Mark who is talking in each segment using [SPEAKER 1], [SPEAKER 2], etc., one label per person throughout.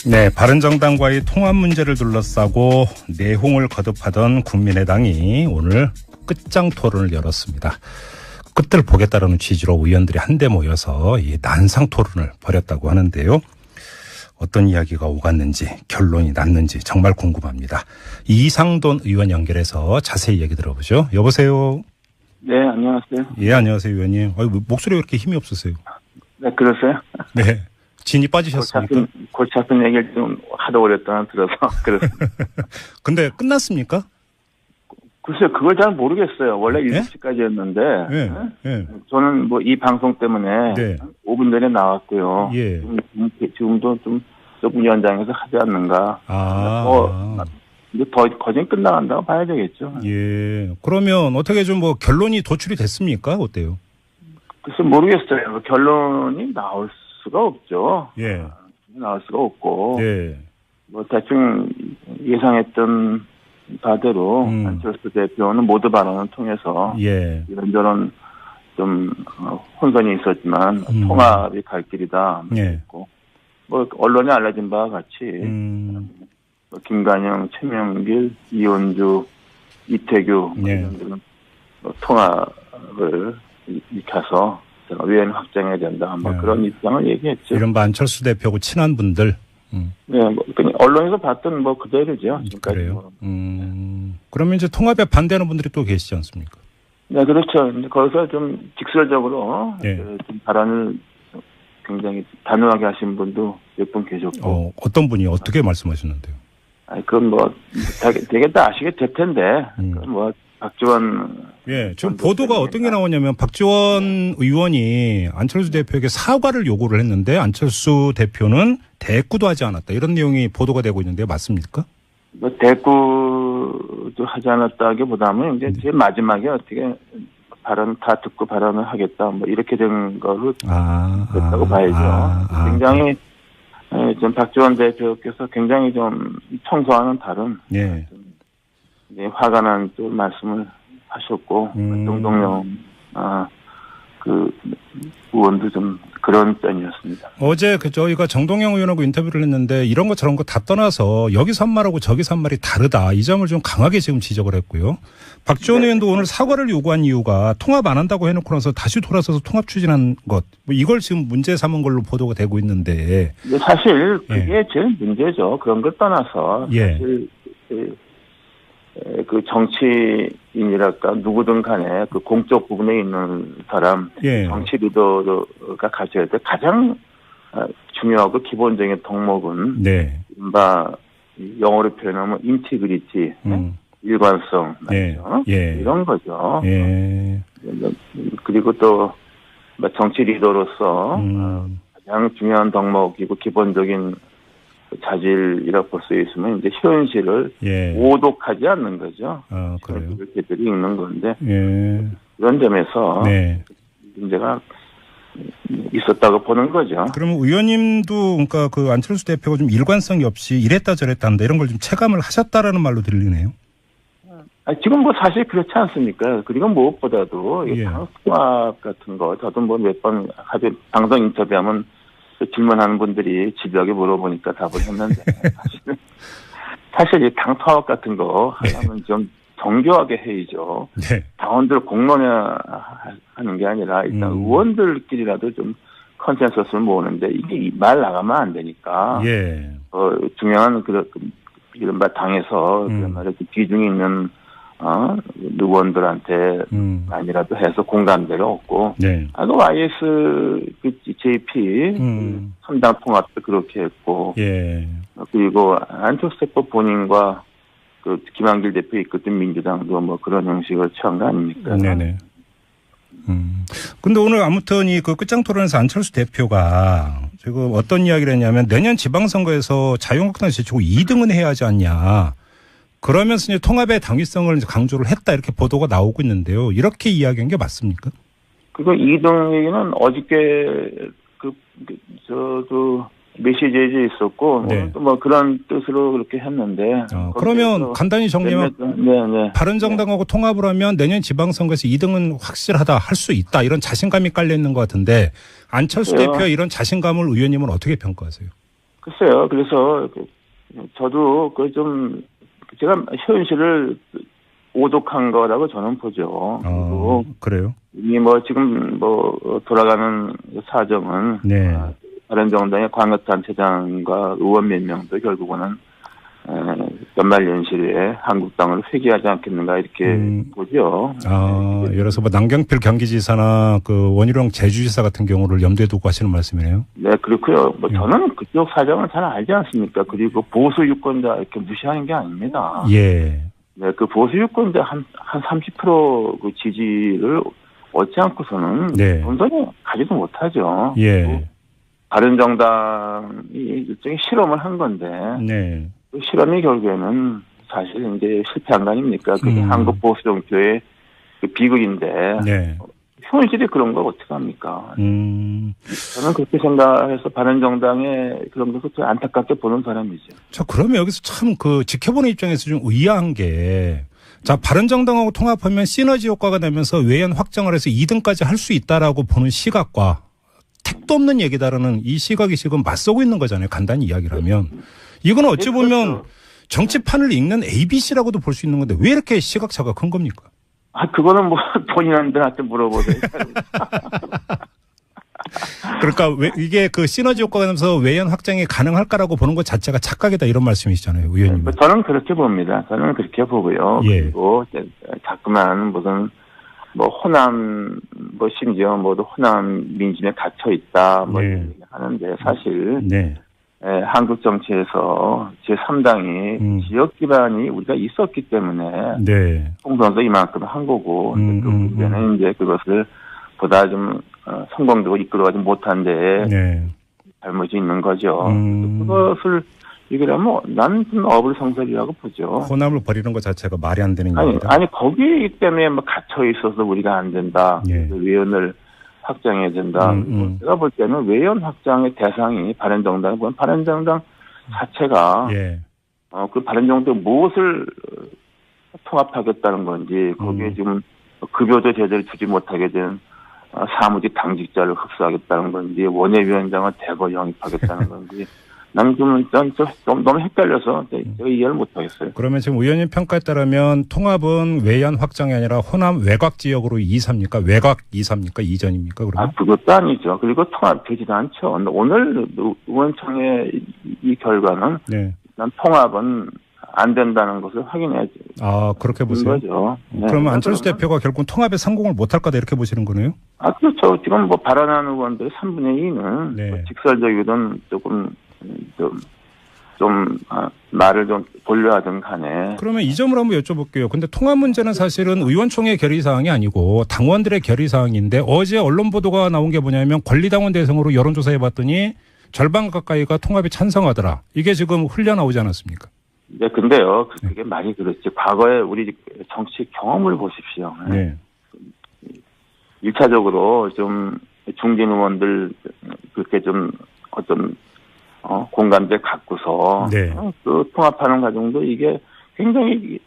[SPEAKER 1] 네, 바른정당과의 통합 문제를 둘러싸고 내홍을 거듭하던 국민의당이 오늘 끝장 토론을 열었습니다. 끝을 보겠다는 취지로 의원들이 한데 모여서 이 난상 토론을 벌였다고 하는데요. 어떤 이야기가 오갔는지 결론이 났는지 정말 궁금합니다. 이상돈 의원 연결해서 자세히 얘기 들어보죠. 여보세요.
[SPEAKER 2] 네, 안녕하세요.
[SPEAKER 1] 예, 안녕하세요, 의원님. 목소리가 그렇게 힘이 없으세요?
[SPEAKER 2] 네, 그러세요?
[SPEAKER 1] 네. 진이 빠지셨습니까?
[SPEAKER 2] 골치 아픈 얘기를 좀 하도 오랫동안 들어서 그렇습니다.
[SPEAKER 1] 근데 끝났습니까?
[SPEAKER 2] 글쎄요, 그걸 잘 모르겠어요. 원래
[SPEAKER 1] 네?
[SPEAKER 2] 7시까지였는데
[SPEAKER 1] 네. 네.
[SPEAKER 2] 저는 뭐 이 방송 때문에
[SPEAKER 1] 네.
[SPEAKER 2] 5분 전에 나왔고요.
[SPEAKER 1] 예.
[SPEAKER 2] 지금도 좀 조금 연장해서 하지 않는가. 더 거진 끝나간다고 봐야 되겠죠.
[SPEAKER 1] 예. 그러면 어떻게 좀 뭐 결론이 도출이 됐습니까? 어때요?
[SPEAKER 2] 글쎄 모르겠어요. 결론이 나올 수가 없죠.
[SPEAKER 1] 예.
[SPEAKER 2] 나올 수가 없고.
[SPEAKER 1] 예.
[SPEAKER 2] 뭐 대충 예상했던 바대로 안철수 대표는 모두 발언을 통해서
[SPEAKER 1] 예.
[SPEAKER 2] 이런저런 좀 혼선이 있었지만 통합이 갈 길이다.
[SPEAKER 1] 예.
[SPEAKER 2] 뭐 언론에 알려진 바와 같이 뭐 김관영, 최명길, 이원주, 이태규
[SPEAKER 1] 예.
[SPEAKER 2] 뭐 통합을 일으켜서 의원 확장해야 된다. 뭐
[SPEAKER 1] 예.
[SPEAKER 2] 그런 입장을 얘기했죠.
[SPEAKER 1] 이른바 안철수 대표하고 친한 분들.
[SPEAKER 2] 네, 뭐 그냥 언론에서 봤던 뭐 그대로죠.
[SPEAKER 1] 그래요. 그러면 이제 통합에 반대하는 분들이 또 계시지 않습니까?
[SPEAKER 2] 네, 그렇죠. 거기서 좀 직설적으로
[SPEAKER 1] 예.
[SPEAKER 2] 좀 발언을 굉장히 단호하게 하신 분도 몇 분 계셨고.
[SPEAKER 1] 어떤 분이 어떻게 말씀하셨는데요?
[SPEAKER 2] 그건 뭐 되게 다 아시게 될 텐데. 뭐 박지원.
[SPEAKER 1] 예, 지금 보도가 어떤 게 나오냐면 박지원 의원이 안철수 대표에게 사과를 요구를 했는데 안철수 대표는 대꾸도 하지 않았다. 이런 내용이 보도가 되고 있는데 맞습니까?
[SPEAKER 2] 뭐 대꾸도 하지 않았다기보다는 이제 제일 마지막에 어떻게 발언 다 듣고 발언을 하겠다. 뭐 이렇게 된 거로 됐다고 봐야죠. 굉장히 좀 박지원 대표께서 굉장히 좀 평소와는 다른
[SPEAKER 1] 예.
[SPEAKER 2] 좀 화가 난 또 말씀을 하셨고 정동영 그 의원도 좀 그런 편이었습니다.
[SPEAKER 1] 어제 저희가 정동영 의원하고 인터뷰를 했는데 이런 거 저런 거 다 떠나서 여기서 한 말하고 저기서 한 말이 다르다. 이 점을 좀 강하게 지금 지적을 했고요. 박지원 의원도 오늘 사과를 요구한 이유가 통합 안 한다고 해놓고 나서 다시 돌아서서 통합 추진한 것. 뭐 이걸 지금 문제 삼은 걸로 보도가 되고 있는데.
[SPEAKER 2] 사실 그게 제일 문제죠. 그런 걸 떠나서. 사실 그 정치인이랄까 누구든 간에 그 공적 부분에 있는 사람 정치 리더가 가져야 될 가장 중요하고 기본적인 덕목은 이른바 영어로 표현하면 인티그리티, 일관성 맞죠? 이런 거죠. 그리고 또 정치 리더로서 가장 중요한 덕목이고 기본적인 자질이라고 볼 수 있으면 이제 현실을 오독하지 않는 거죠.
[SPEAKER 1] 그래요.
[SPEAKER 2] 이렇게들이 있는 건데 그런 점에서 문제가 있었다고 보는 거죠.
[SPEAKER 1] 그러면 의원님도 그러니까 그 안철수 대표가 좀 일관성이 없이 이랬다 저랬다 한다 이런 걸 좀 체감을 하셨다라는 말로 들리네요.
[SPEAKER 2] 지금 뭐 사실 그렇지 않습니까? 그리고 무엇보다도 방송학 같은 거 저도 뭐 몇 번 방송 인터뷰하면 질문하는 분들이 집요하게 물어보니까 답을 했는데 사실 이 당 파업 같은 거 하려면 좀 정교하게 해야죠. 당원들 공론화하는 게 아니라 일단 의원들끼리라도 좀 컨센서스를 모으는데 이게 말 나가면 안 되니까 중요한 이른바 당에서 그런 말에 비중이 있는 의원들한테 아니라도 해서 공감대를 얻고 YS JP 선당 통합도 그렇게 했고 그리고 안철수 대표 본인과 그 김한길 대표 이끌던 민주당도 뭐 그런 형식을 취한 거 아닙니까?
[SPEAKER 1] 네네. 근데 오늘 아무튼 이 그 끝장 토론에서 안철수 대표가 지금 어떤 이야기를 했냐면 내년 지방선거에서 자유한국당을 제치고 2등은 해야 하지 않냐. 그러면서 이제 통합의 당위성을 강조를 했다 이렇게 보도가 나오고 있는데요. 이렇게 이야기한 게 맞습니까?
[SPEAKER 2] 그거 2등 얘기는 어저께 저도 메시지에 있었고 또 뭐 그런 뜻으로 그렇게 했는데.
[SPEAKER 1] 그러면 간단히 정리하면 바른정당하고 통합을 하면 내년 지방선거에서 2등은 확실하다 할 수 있다 이런 자신감이 깔려 있는 것 같은데 안철수 대표의 이런 자신감을 의원님은 어떻게 평가하세요?
[SPEAKER 2] 글쎄요. 그래서 저도 제가 현실을 오독한 거라고 저는 보죠. 그리고
[SPEAKER 1] 그래요?
[SPEAKER 2] 이미 지금 돌아가는 사정은
[SPEAKER 1] 네.
[SPEAKER 2] 바른정당의 광역단체장과 의원 몇 명도 결국은 연말연시에 한국당을 회귀하지 않겠는가 이렇게 보죠.
[SPEAKER 1] 예를 들어서 남경필 경기지사나 그 원희룡 제주지사 같은 경우를 염두에 두고 하시는 말씀이네요.
[SPEAKER 2] 네, 그렇고요. 저는 그쪽 사정을 잘 알지 않습니까? 그리고 보수 유권자 이렇게 무시하는 게 아닙니다.
[SPEAKER 1] 예.
[SPEAKER 2] 네, 그 보수 유권자 한 30% 그 지지를 얻지 않고서는
[SPEAKER 1] 네.
[SPEAKER 2] 온전히 가지도 못하죠.
[SPEAKER 1] 예.
[SPEAKER 2] 바른정당이 일종의 실험을 한 건데.
[SPEAKER 1] 네.
[SPEAKER 2] 그 실험이 결국에는 사실 이제 실패한 거 아닙니까? 그게 한국 보수 정표의 그 비극인데.
[SPEAKER 1] 네.
[SPEAKER 2] 현실이 그런 걸 어떻게 합니까? 저는 그렇게 생각해서 바른정당의 그런 것을 좀 안타깝게 보는 사람이죠.
[SPEAKER 1] 자, 그러면 여기서 참 지켜보는 입장에서 좀 의아한 게, 자, 바른정당하고 통합하면 시너지 효과가 나면서 외연 확장을 해서 2등까지 할 수 있다라고 보는 시각과 택도 없는 얘기다라는 이 시각이 지금 맞서고 있는 거잖아요. 간단히 이야기를 하면. 이건 어찌 보면 정치판을 읽는 ABC라고도 볼 수 있는 건데 왜 이렇게 시각차가 큰 겁니까?
[SPEAKER 2] 그거는 본인한테 물어보세요.
[SPEAKER 1] 그러니까 이게 그 시너지 효과가 나면서 외연 확장이 가능할까라고 보는 것 자체가 착각이다 이런 말씀이시잖아요, 의원님.
[SPEAKER 2] 저는 그렇게 봅니다. 저는 그렇게 보고요.
[SPEAKER 1] 예.
[SPEAKER 2] 그리고 자꾸만 무슨 호남 심지어 호남 민심에 갇혀 있다
[SPEAKER 1] 네.
[SPEAKER 2] 하는데 사실
[SPEAKER 1] 네.
[SPEAKER 2] 한국 정치에서 제3당이 지역 기반이 우리가 있었기 때문에
[SPEAKER 1] 네.
[SPEAKER 2] 총선도 이만큼 한 거고 그 문제는 이제 그것을 보다 좀 성공적으로 이끌어가지 못한데
[SPEAKER 1] 네.
[SPEAKER 2] 잘못이 있는 거죠. 그것을 얘기하면 나는 좀 어불성설이라고 보죠.
[SPEAKER 1] 호남을 버리는 것 자체가 말이 안 되는 얘기다.
[SPEAKER 2] 아니 거기 때문에 갇혀 있어서 우리가 안 된다.
[SPEAKER 1] 예.
[SPEAKER 2] 외연을 확장해야 된다. 제가 볼 때는 외연 확장의 대상이 바른정당이 보면 바른정당 자체가
[SPEAKER 1] 예.
[SPEAKER 2] 그 바른정당 무엇을 통합하겠다는 건지 거기에 지금 급여도 제대로 주지 못하게 된 사무직 당직자를 흡수하겠다는 건지 원외위원장을 대거 영입하겠다는 건지 난 너무 헷갈려서 제가 이해를 못하겠어요.
[SPEAKER 1] 그러면 지금 의원님 평가에 따르면 통합은 외연 확장이 아니라 호남 외곽 지역으로 이사입니까? 외곽 이사입니까? 이전입니까? 그러면?
[SPEAKER 2] 그것도 아니죠. 그리고 통합되지도 않죠. 오늘 의원총회 이 결과는
[SPEAKER 1] 네.
[SPEAKER 2] 난 통합은 안 된다는 것을 확인해야지.
[SPEAKER 1] 그렇게 보세요?
[SPEAKER 2] 거죠. 네.
[SPEAKER 1] 그러면 안철수 대표가 결국은 통합에 성공을 못할 거다 이렇게 보시는 거네요?
[SPEAKER 2] 그렇죠. 지금 발언하는 의원들의 3분의 2는
[SPEAKER 1] 네.
[SPEAKER 2] 직설적이든 조금 말을 좀 돌려하든 간에.
[SPEAKER 1] 그러면 이 점을 한번 여쭤볼게요. 근데 통합 문제는 사실은 의원총회 결의사항이 아니고 당원들의 결의사항인데 어제 언론 보도가 나온 게 뭐냐면 권리당원 대상으로 여론조사해 봤더니 절반 가까이가 통합에 찬성하더라. 이게 지금 흘려나오지 않았습니까?
[SPEAKER 2] 네, 근데요. 그게 많이 그렇지. 과거에 우리 정치 경험을 보십시오.
[SPEAKER 1] 네.
[SPEAKER 2] 1차적으로 좀 중진 의원들 그렇게 좀 어떤 공감대 갖고서
[SPEAKER 1] 네.
[SPEAKER 2] 그 통합하는 과정도 이게 굉장히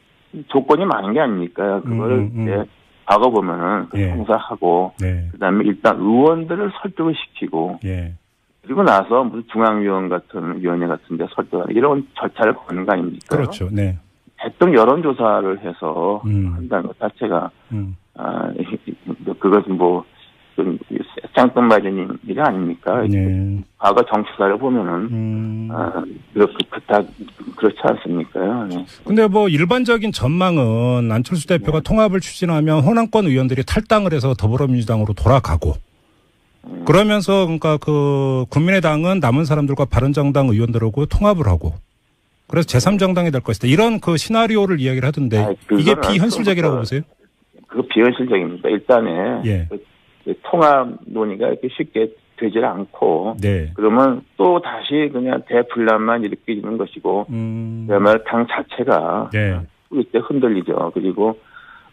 [SPEAKER 2] 조건이 많은 게 아닙니까? 그걸 이제 과거 보면은
[SPEAKER 1] 예.
[SPEAKER 2] 행사하고
[SPEAKER 1] 네.
[SPEAKER 2] 그다음에 일단 의원들을 설득을 시키고
[SPEAKER 1] 예.
[SPEAKER 2] 그리고 나서 무슨 중앙위원 같은 위원회 같은데 설득하는 이런 절차를 거는 거 아닙니까?
[SPEAKER 1] 그렇죠. 네.
[SPEAKER 2] 대통령 여론조사를 해서 한다는 것 자체가 그것은 좀 짱뚱맞은 일이 아닙니까?
[SPEAKER 1] 네.
[SPEAKER 2] 과거 정치사를 보면은 그렇지 않습니까? 네.
[SPEAKER 1] 근데 일반적인 전망은 안철수 대표가 통합을 추진하면 호남권 의원들이 탈당을 해서 더불어민주당으로 돌아가고 그러면서 그러니까 국민의당은 남은 사람들과 바른정당 의원들하고 통합을 하고 그래서 제3정당이 될 것이다. 이런 시나리오를 이야기를 하던데 이게 비현실적이라고 보세요?
[SPEAKER 2] 그거 비현실적입니다. 일단은
[SPEAKER 1] 예.
[SPEAKER 2] 통합 논의가 이렇게 쉽게 되질 않고
[SPEAKER 1] 네.
[SPEAKER 2] 그러면 또 다시 그냥 대분란만 일으키는 것이고 그야말로 당 자체가
[SPEAKER 1] 네.
[SPEAKER 2] 이때 흔들리죠. 그리고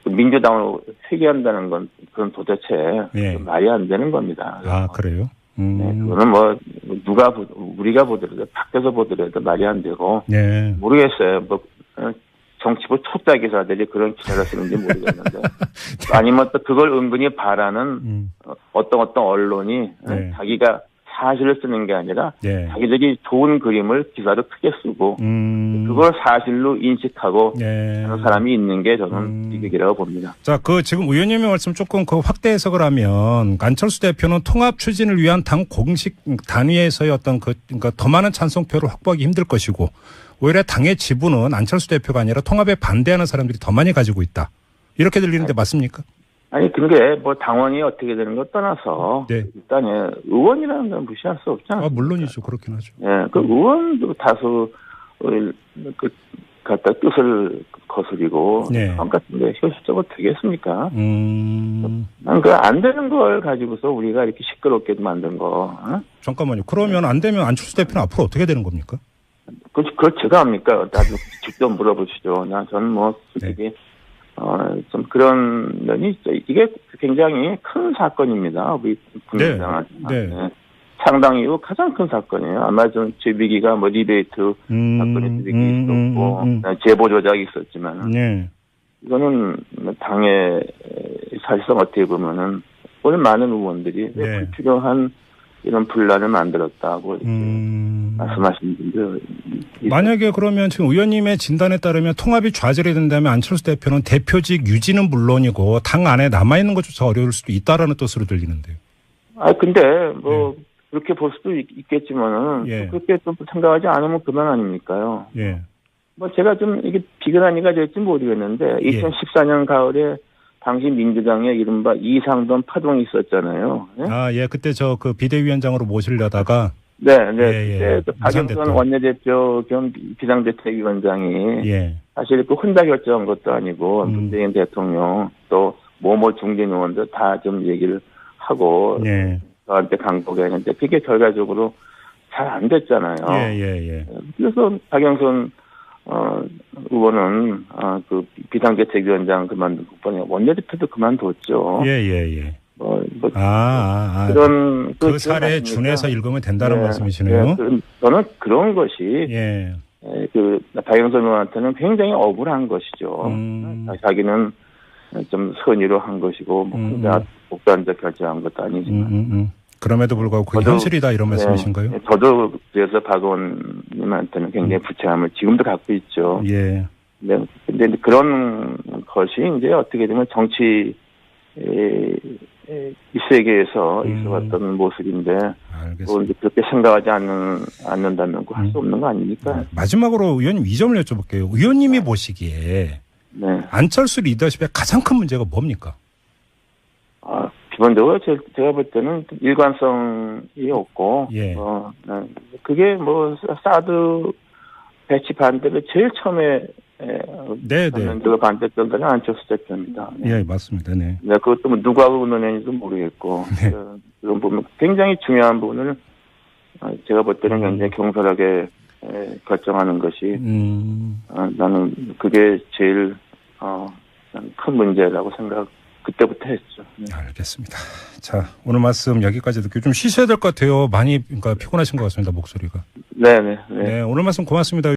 [SPEAKER 2] 민주당으로 회귀한다는 건 그건 도대체
[SPEAKER 1] 네.
[SPEAKER 2] 말이 안 되는 겁니다.
[SPEAKER 1] 그래요?
[SPEAKER 2] 네, 그거는 우리가 보더라도 밖에서 보더라도 말이 안 되고
[SPEAKER 1] 네.
[SPEAKER 2] 모르겠어요. 정치부 초짜 기사들이 그런 기사를 쓰는지 모르겠는데 아니면 또 그걸 은근히 바라는 어떤 언론이
[SPEAKER 1] 네.
[SPEAKER 2] 자기가 사실을 쓰는 게 아니라
[SPEAKER 1] 예.
[SPEAKER 2] 자기들이 좋은 그림을 기사로 크게 쓰고 그걸 사실로 인식하고
[SPEAKER 1] 예.
[SPEAKER 2] 하는 사람이 있는 게 저는 비극이라고 봅니다.
[SPEAKER 1] 자, 지금 의원님의 말씀 조금 확대 해석을 하면 안철수 대표는 통합 추진을 위한 당 공식 단위에서의 어떤 그러니까 더 많은 찬성표를 확보하기 힘들 것이고 오히려 당의 지분은 안철수 대표가 아니라 통합에 반대하는 사람들이 더 많이 가지고 있다. 이렇게 들리는데 맞습니까?
[SPEAKER 2] 아니, 그게 뭐 당원이 어떻게 되는 것 떠나서
[SPEAKER 1] 네.
[SPEAKER 2] 일단 의원이라는 건 무시할 수 없지 않습니까?
[SPEAKER 1] 물론이죠. 그렇긴 하죠.
[SPEAKER 2] 예, 그 의원도 다수 갖다 뜻을 거스리고
[SPEAKER 1] 네.
[SPEAKER 2] 같은데 현실적으로 되겠습니까?
[SPEAKER 1] 난
[SPEAKER 2] 그 안 되는 걸 가지고서 우리가 이렇게 시끄럽게 만든 거.
[SPEAKER 1] 잠깐만요. 그러면 안 되면 안철수 대표는 앞으로 어떻게 되는 겁니까?
[SPEAKER 2] 그걸 제가 합니까? 나도 직접 물어보시죠. 저는 뭐 솔직히
[SPEAKER 1] 네.
[SPEAKER 2] 좀 그런 면이 있죠. 이게 굉장히 큰 사건입니다. 우리 국민당한테.
[SPEAKER 1] 네.
[SPEAKER 2] 네. 창당 이후 가장 큰 사건이에요. 아마 좀 제비기가 뭐 리베이트 사건이 제비기 있었고 제보 조작이 있었지만
[SPEAKER 1] 네.
[SPEAKER 2] 이거는 당의 사실상 어떻게 보면은 오늘 많은 의원들이
[SPEAKER 1] 네.
[SPEAKER 2] 불필요한 이런 분란을 만들었다고 말씀하시는 분들.
[SPEAKER 1] 만약에 그러면 지금 의원님의 진단에 따르면 통합이 좌절이 된다면 안철수 대표는 대표직 유지는 물론이고 당 안에 남아있는 것조차 어려울 수도 있다라는 뜻으로 들리는데요.
[SPEAKER 2] 근데 뭐 그렇게 볼 수도 있겠지만은
[SPEAKER 1] 예.
[SPEAKER 2] 그렇게 좀 생각하지 않으면 그만 아닙니까요?
[SPEAKER 1] 예.
[SPEAKER 2] 뭐 제가 좀 이게 비근한 이가 될지 모르겠는데 2014년 가을에 당시 민주당의 이른바 이상돈 파동이 있었잖아요. 예?
[SPEAKER 1] 예. 그때 그 비대위원장으로 모시려다가
[SPEAKER 2] 네.
[SPEAKER 1] 예.
[SPEAKER 2] 그때 박영선 원내대표 겸 비상대책위원장이 사실 그 혼자 결정한 것도 아니고 문재인 대통령 또 모모 중진 의원들 다 좀 얘기를 하고 저한테 강복했는데 그게 결과적으로 잘 안 됐잖아요. 그래서 박영선 의원은 그 비상대책위원장 그만두고 원내대표도 그만뒀죠. 그런
[SPEAKER 1] 그 사례에 준해서 읽으면 된다는 말씀이시네요.
[SPEAKER 2] 저는 그런 것이 그 박영선 의원한테는 굉장히 억울한 것이죠. 자기는 좀 선의로 한 것이고 뭐 혼자 독단적 결정한 것도 아니지만
[SPEAKER 1] 그럼에도 불구하고 그게 현실이다 이런 말씀이신가요?
[SPEAKER 2] 저도 그래서 박 의원님한테는 굉장히 부채함을 지금도 갖고 있죠. 네. 근데 그런 것이 이제 어떻게 되면 정치 이 세계에서 있어왔던 모습인데 또 이제 그렇게 생각하지 않는다면 할 수 없는 거 아닙니까?
[SPEAKER 1] 마지막으로 의원님 이 점을 여쭤볼게요. 의원님이 보시기에 안철수 리더십의 가장 큰 문제가 뭡니까?
[SPEAKER 2] 기본적으로 제가 볼 때는 일관성이 없고, 그게 뭐 사드 배치 반대를 제일 처음에 그 반대했던 데는 안철수 대표입니다.
[SPEAKER 1] 맞습니다.
[SPEAKER 2] 그것도 뭐 누가 의논했는지도 모르겠고, 그런 부분 굉장히 중요한 부분을 제가 볼 때는 굉장히 경솔하게 결정하는 것이 나는 그게 제일 큰 문제라고 그때부터 했죠.
[SPEAKER 1] 알겠습니다. 자, 오늘 말씀 여기까지 듣고 좀 쉬셔야 될 것 같아요. 많이 피곤하신 것 같습니다. 목소리가.
[SPEAKER 2] 네.
[SPEAKER 1] 오늘 말씀 고맙습니다.